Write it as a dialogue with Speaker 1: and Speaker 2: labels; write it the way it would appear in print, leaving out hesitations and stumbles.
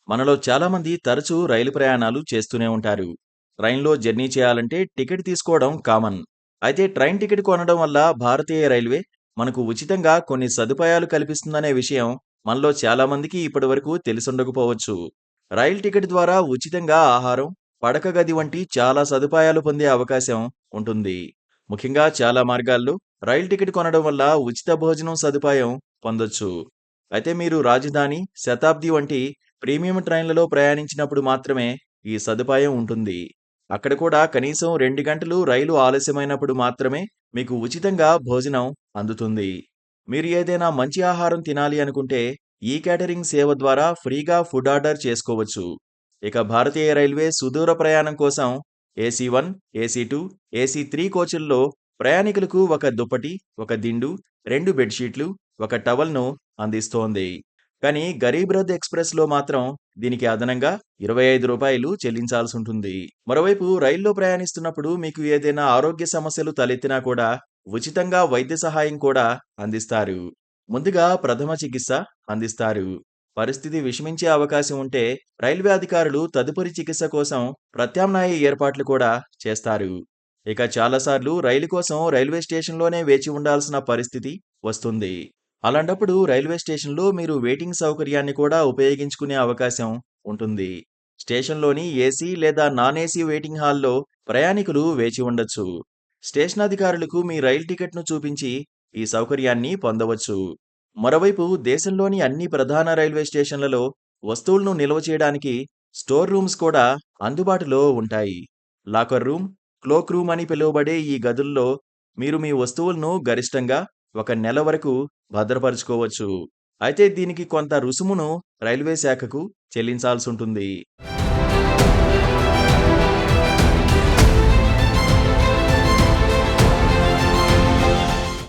Speaker 1: మనలో చాలామంది తరచూ రైలు ప్రయాణాలు చేస్తూనే ఉంటారు. ట్రైన్‌లో జర్నీ చేయాలంటే టికెట్ తీసుకోవడం కామన్. అయితే ట్రైన్ టికెట్ కొనడం వల్ల భారతీయ రైల్వే మనకు ఉచితంగా కొన్ని సదుపాయాలు కల్పిస్తుందనే విషయం మనలో చాలామందికి ఇప్పటివరకు తెలిసుండకపోవచ్చు. రైలు టికెట్ ద్వారా ఉచితంగా ఆహారం, పడక గది వంటి చాలా సదుపాయాలు పొందే అవకాశం ఉంటుంది. ముఖ్యంగా చాలా మార్గాల్లో రైలు టికెట్ కొనడం వల్ల ఉచిత భోజనం సదుపాయం పొందొచ్చు. అయితే మీరు రాజధాని, శతాబ్ది వంటి ప్రీమియం ట్రైన్లలో ప్రయాణించినప్పుడు మాత్రమే ఈ సదుపాయం ఉంటుంది. అక్కడ కూడా కనీసం 2 గంటలు రైలు ఆలస్యమైనప్పుడు మాత్రమే మీకు ఉచితంగా భోజనం అందుతుంది. మీరు ఏదైనా మంచి ఆహారం తినాలి అనుకుంటే ఈ క్యాటరింగ్ సేవ ద్వారా ఫ్రీగా ఫుడ్ ఆర్డర్ చేసుకోవచ్చు. ఇక భారతీయ రైల్వే సుదూర ప్రయాణం కోసం ఏసీ 1, ఏసీ 2, ఏసీ 3 కోచుల్లో ప్రయాణికులకు ఒక దుప్పటి, ఒక దిండు, 2 బెడ్‌షీట్లు, ఒక టవల్‌ను అందిస్తోంది. కానీ గరీబ్ రథ్ ఎక్స్‌ప్రెస్‌లో మాత్రం దీనికి అదనంగా రూ. 25 చెల్లించాల్సుంటుంది. మరోవైపు రైల్లో ప్రయాణిస్తున్నప్పుడు మీకు ఏదైనా ఆరోగ్య సమస్యలు తలెత్తినా కూడా ఉచితంగా వైద్య సహాయం కూడా అందిస్తారు. ముందుగా ప్రథమ చికిత్స అందిస్తారు. పరిస్థితి విషమించే అవకాశం ఉంటే రైల్వే అధికారులు తదుపరి చికిత్స కోసం ప్రత్యామ్నాయ ఏర్పాట్లు కూడా చేస్తారు. ఇక చాలాసార్లు రైలు కోసం రైల్వే స్టేషన్‌లోనే వేచి ఉండాల్సిన పరిస్థితి వస్తుంది. అలాంటప్పుడు రైల్వే స్టేషన్‌లో మీరు వెయిటింగ్ సౌకర్యాన్ని కూడా ఉపయోగించుకునే అవకాశం ఉంటుంది. స్టేషన్‌లోని ఏసీ లేదా నాన్ ఏసీ వెయిటింగ్ హాల్‌లో ప్రయాణికులు వేచి ఉండొచ్చు. స్టేషన్ అధికారులకు మీ రైలు టికెట్‌ను చూపించి ఈ సౌకర్యాన్ని పొందవచ్చు. మరోవైపు దేశంలోని అన్ని ప్రధాన రైల్వే స్టేషన్లలో వస్తువులను నిల్వ చేయడానికి స్టోర్ రూమ్స్ కూడా అందుబాటులో ఉంటాయి. లాకర్ రూమ్, క్లోక్ రూమ్ అని పిలువబడే ఈ గదుల్లో మీరు మీ వస్తువులను గరిష్టంగా 1 నెల వరకు భద్రపరుచుకోవచ్చు. అయితే దీనికి కొంత రుసుమును రైల్వే శాఖకు చెల్లించాల్సుంటుంది.